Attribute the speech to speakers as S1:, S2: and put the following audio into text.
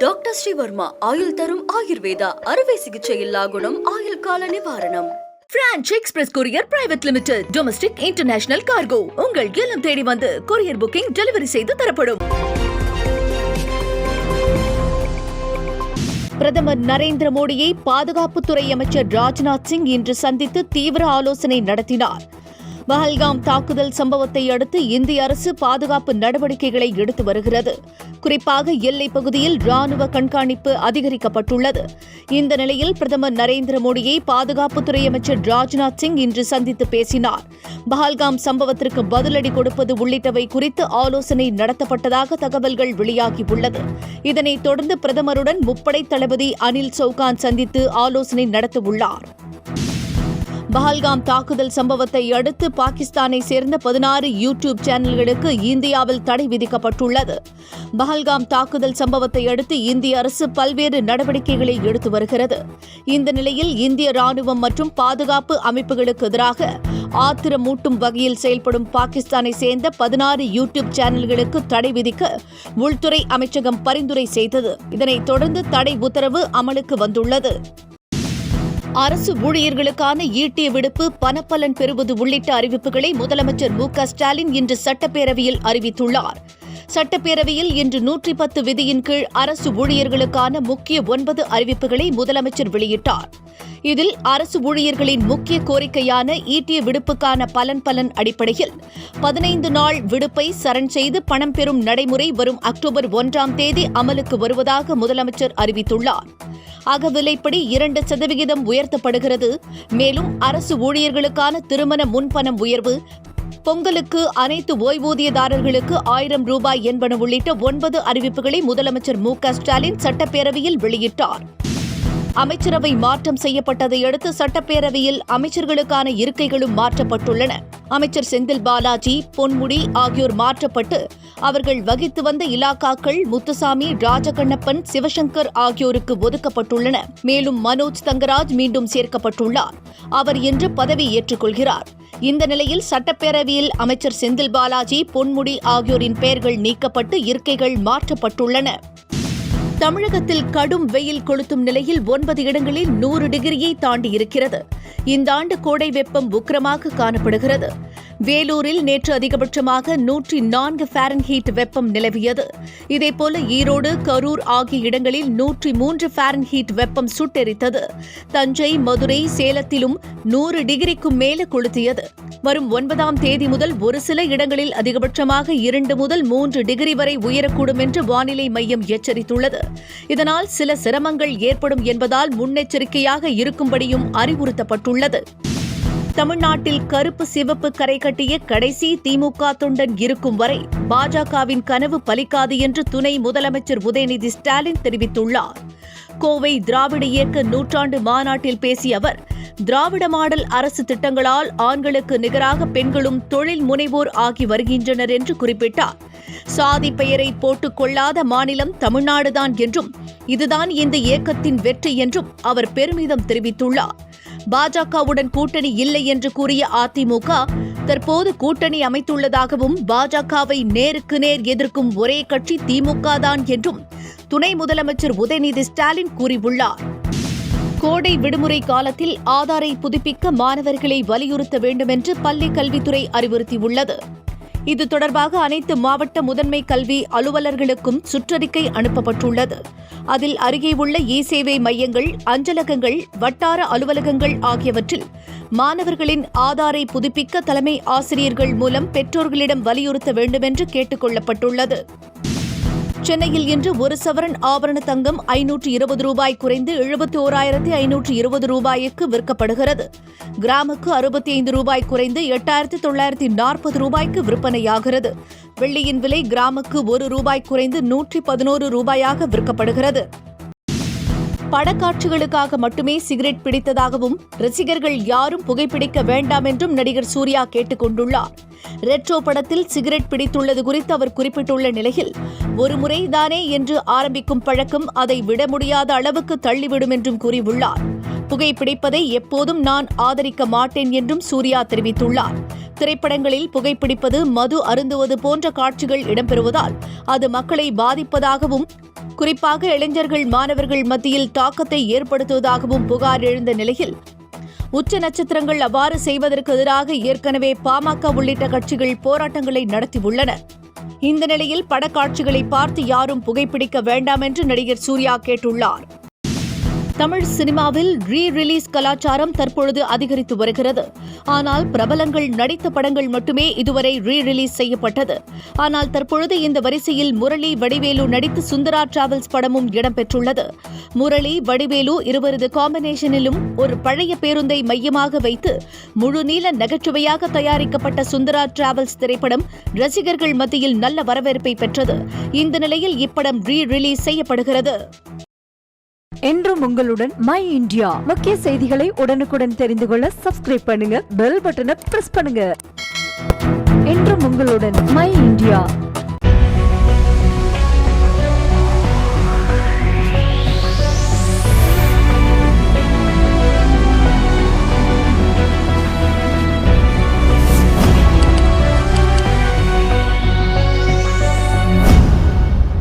S1: Doctor Sreevarma ஆயுள் தரும் ஆயுர்வேதா அறுவை சிகிச்சையில்லா குணம் ஆயுள் கால நிவாரணம். Branch express courier private limited domestic international cargo உங்கள் இல்லம் தேடி வந்து கொரியர் புக்கிங் டெலிவரி செய்து தரப்படும். பிரதமர் நரேந்திர மோடியை பாதுகாப்புத்துறை அமைச்சர் ராஜ்நாத் சிங் இன்று சந்தித்து தீவிர ஆலோசனை நடத்தினார். பஹல்காம் தாக்குதல் சம்பவத்தை அடுத்து இந்திய அரசு பாதுகாப்பு நடவடிக்கைகளை எடுத்து வருகிறது. குறிப்பாக எல்லைப் பகுதியில் ராணுவ கண்காணிப்பு அதிகரிக்கப்பட்டுள்ளது. இந்த நிலையில் பிரதமர் நரேந்திர மோடியை பாதுகாப்புத்துறை அமைச்சர் ராஜ்நாத் சிங் இன்று சந்தித்து பேசினார். பஹல்காம் சம்பவத்திற்கு பதிலடி கொடுப்பது உள்ளிட்டவை குறித்து ஆலோசனை நடத்தப்பட்டதாக தகவல்கள் வெளியாகியுள்ளது. இதனைத் தொடர்ந்து பிரதமருடன் முப்படை தளபதி அனில் சௌகான் சந்தித்து ஆலோசனை நடத்தவுள்ளார். பஹல்காம் தாக்குதல் சம்பவத்தை அடுத்து பாகிஸ்தானை சேர்ந்த 16 யூடியூப் சேனல்களுக்கு இந்தியாவில் தடை விதிக்கப்பட்டுள்ளது. பஹல்காம் தாக்குதல் சம்பவத்தை அடுத்து இந்திய அரசு பல்வேறு நடவடிக்கைகளை எடுத்து வருகிறது. இந்த நிலையில் இந்திய ராணுவம் மற்றும் பாதுகாப்பு அமைப்புகளுக்கு எதிராக ஆத்திரமூட்டும் வகையில் செயல்படும் பாகிஸ்தானை சேர்ந்த 16 யூடியூப் சேனல்களுக்கு தடை விதிக்க உள்துறை அமைச்சகம் பரிந்துரை செய்தது. இதனைத் தொடர்ந்து தடை உத்தரவு அமலுக்கு வந்துள்ளது. அரசு ஊழியர்களுக்கான ஈட்டிய விடுப்பு, பணப்பலன் பெறுவது உள்ளிட்ட அறிவிப்புகளை முதலமைச்சர் மு.க.ஸ்டாலின் இன்று சட்டப்பேரவையில் அறிவித்துள்ளார். சட்டப்பேரவையில் இன்று 110 விதியின் கீழ் அரசு ஊழியர்களுக்கான முக்கிய 9 அறிவிப்புகளை முதலமைச்சர் வெளியிட்டார். இதில் அரசு ஊழியர்களின் முக்கிய கோரிக்கையான ஈட்டிய விடுப்புக்கான பலன் அடிப்படையில் 15 நாள் விடுப்பை சரண் செய்து பணம் பெறும் நடைமுறை வரும் அக்டோபர் 1ஆம் தேதி அமலுக்கு வருவதாக முதலமைச்சர் அறிவித்துள்ளார். அகவிலைப்படி 2% உயர்த்தப்படுகிறது. மேலும் அரசு ஊழியர்களுக்கான திருமண முன்பணம் உயர்வு, பொங்கலுக்கு அனைத்து ஓய்வூதியதாரர்களுக்கு 1000 ரூபாய் என்பன உள்ளிட்ட 9 அறிவிப்புகளை முதலமைச்சர் மு.க.ஸ்டாலின் சட்டப்பேரவையில் வெளியிட்டார். அமைச்சரவை மாற்றம் செய்யப்பட்டதை அடுத்து சட்டப்பேரவையில் அமைச்சர்களுக்கான இருக்கைகளும் மாற்றப்பட்டுள்ளன. அமைச்சர் செந்தில் பாலாஜி, பொன்முடி ஆகியோர் மாற்றப்பட்டு அவர்கள் வகித்து வந்த இலாக்காக்கள் முத்துசாமி, ராஜகண்ணப்பன், சிவசங்கர் ஆகியோருக்கு ஒதுக்கப்பட்டுள்ளன. மேலும் மனோஜ் தங்கராஜ் மீண்டும் சேர்க்கப்பட்டுள்ளார். அவர் இன்று பதவி ஏற்றுக்கொள்கிறார். இந்த நிலையில் சட்டப்பேரவையில் அமைச்சர் செந்தில் பாலாஜி, பொன்முடி ஆகியோரின் பெயர்கள் நீக்கப்பட்டு இருக்கைகள் மாற்றப்பட்டுள்ளன. தமிழகத்தில் கடும் வெயில் கொளுத்தும் நிலையில் 9 இடங்களில் 100 டிகிரியை தாண்டியிருக்கிறது. இந்த ஆண்டு கோடை வெப்பம் உக்கிரமாக காணப்படுகிறது. வேலூரில் நேற்று அதிகபட்சமாக 104 ஃபாரன்ஹீட் வெப்பம் நிலவியது. இதேபோல ஈரோடு, கரூர் ஆகிய இடங்களில் 103 ஃபாரன்ஹீட் வெப்பம் சுட்டெரித்தது. தஞ்சை, மதுரை, சேலத்திலும் 100 டிகிரிக்கும் மேல கொளுத்தியது. வரும் 9ஆம் தேதி முதல் ஒரு சில இடங்களில் அதிகபட்சமாக 2 முதல் 3 டிகிரி வரை உயரக்கூடும் என்று வானிலை மையம் எச்சரித்துள்ளது. இதனால் சில சிரமங்கள் ஏற்படும் என்பதால் முன்னெச்சரிக்கையாக இருக்கும்படியும் அறிவுறுத்தப்பட்டுள்ளது. தமிழ்நாட்டில் கருப்பு சிவப்பு கரை கட்டிய கடைசி திமுக தொண்டன் இருக்கும் வரை பாஜகவின் கனவு பலிக்காது என்று துணை முதலமைச்சர் உதயநிதி ஸ்டாலின் தெரிவித்துள்ளார். கோவை திராவிட இயக்க நூற்றாண்டு மாநாட்டில் பேசிய அவர், திராவிட மாடல் அரசு திட்டங்களால் ஆண்களுக்கு நிகராக பெண்களும் தொழில் முனைவோர் ஆகி வருகின்றனர் என்று குறிப்பிட்டார். சாதி பெயரை போட்டுக் கொள்ளாத மாநிலம் தமிழ்நாடுதான் என்றும் இதுதான் இந்த இயக்கத்தின் வெற்றி என்றும் அவர் பெருமிதம் தெரிவித்துள்ளார். பாஜகவுடன் கூட்டணி இல்லை என்று கூறிய அதிமுக தற்போது கூட்டணி அமைத்துள்ளதாகவும் பாஜகவை நேருக்கு நேர் எதிர்க்கும் ஒரே கட்சி திமுக தான் என்றும் துணை முதலமைச்சர் உதயநிதி ஸ்டாலின் கூறியுள்ளார். கோடை விடுமுறை காலத்தில் ஆதாரை புதுப்பிக்க மாணவர்களை வலியுறுத்த வேண்டும் என்று பள்ளிக் கல்வித்துறை அறிவுறுத்தியுள்ளது. இது தொடர்பாக அனைத்து மாவட்ட முதன்மை கல்வி அலுவலர்களுக்கும் சுற்றறிக்கை அனுப்பப்பட்டுள்ளது. அதில் அருகே உள்ள இ-சேவை மையங்கள், அஞ்சலகங்கள், வட்டார அலுவலகங்கள் ஆகியவற்றில் மாணவர்களின் ஆதாரை புதுப்பிக்க தலைமை ஆசிரியர்கள் மூலம் பெற்றோர்களிடம் வலியுறுத்த வேண்டும் என்று கேட்டுக் கொள்ளப்பட்டுள்ளது. சென்னையில் இன்று ஒரு சவரன் ஆபரண தங்கம் 520 ரூபாய் குறைந்து 71,520 ரூபாய்க்கு விற்கப்படுகிறது. கிராமுக்கு 65 ரூபாய் குறைந்து 8,940 ரூபாய்க்கு விற்பனையாகிறது. வெள்ளியின் விலை கிராமுக்கு 1 ரூபாய் குறைந்து 111 ரூபாயாக விற்கப்படுகிறது. படக்காட்சிகளுக்காக மட்டுமே சிகரெட் பிடித்ததாகவும் ரசிகர்கள் யாரும் புகைப்பிடிக்க வேண்டாம் என்றும் நடிகர் சூர்யா கேட்டுக் கொண்டுள்ளார். ரெட்ரோ படத்தில் சிகரெட் பிடித்துள்ளது குறித்து அவர் குறிப்பிட்டுள்ள நிலையில், ஒரு முறைதானே என்று ஆரம்பிக்கும் பழக்கம் அதை விட முடியாத அளவுக்கு தள்ளிவிடும் என்றும் கூறியுள்ளார். புகைப்பிடிப்பதை எப்போதும் நான் ஆதரிக்க மாட்டேன் என்றும் சூர்யா தெரிவித்துள்ளார். திரைப்படங்களில் புகைப்பிடிப்பது, மது அருந்துவது போன்ற காட்சிகள் இடம்பெறுவதால் அது மக்களை பாதிப்பதாகவும், குறிப்பாக இளைஞர்கள், மாணவர்கள் மத்தியில் தாக்கத்தை ஏற்படுத்துவதாகவும் புகார் எழுந்த நிலையில் உச்ச நட்சத்திரங்கள் அவ்வாறு செய்வதற்கு எதிராக ஏற்கனவே பாமக உள்ளிட்ட கட்சிகள் போராட்டங்களை நடத்தியுள்ளன. இந்த நிலையில் படக்காட்சிகளை பார்த்து யாரும் புகைப்பிடிக்க வேண்டாம் என்று நடிகர் சூர்யா கேட்டுள்ளார். தமிழ் சினிமாவில் ரீ-ரிலீஸ் கலாச்சாரம் தற்பொழுது அதிகரித்து வருகிறது. ஆனால் பிரபலங்கள் நடித்த படங்கள் மட்டுமே இதுவரை ரீ-ரிலீஸ் செய்யப்பட்டது. ஆனால் தற்பொழுது இந்த வரிசையில் முரளி, வடிவேலு நடித்து சுந்தரா டிராவல்ஸ் படமும் இடம்பெற்றுள்ளது. முரளி, வடிவேலு இருவரது காம்பினேஷனிலும் ஒரு பழைய பேருந்தை மையமாக வைத்து முழுநீள நகைச்சுவையாக தயாரிக்கப்பட்ட சுந்தரா டிராவல்ஸ் திரைப்படம் ரசிகர்கள் மத்தியில் நல்ல வரவேற்பை பெற்றது. இந்த நிலையில் இப்படம் ரீ-ரிலீஸ் செய்யப்படுகிறது.
S2: என்றும் உங்களுடன் மை இந்தியா. முக்கிய செய்திகளை உடனுக்குடன் தெரிந்து கொள்ள சப்ஸ்கிரைப் பண்ணுங்க, பெல் பட்டனை பிரஸ் பண்ணுங்க. என்றும் உங்களுடன் மை இந்தியா.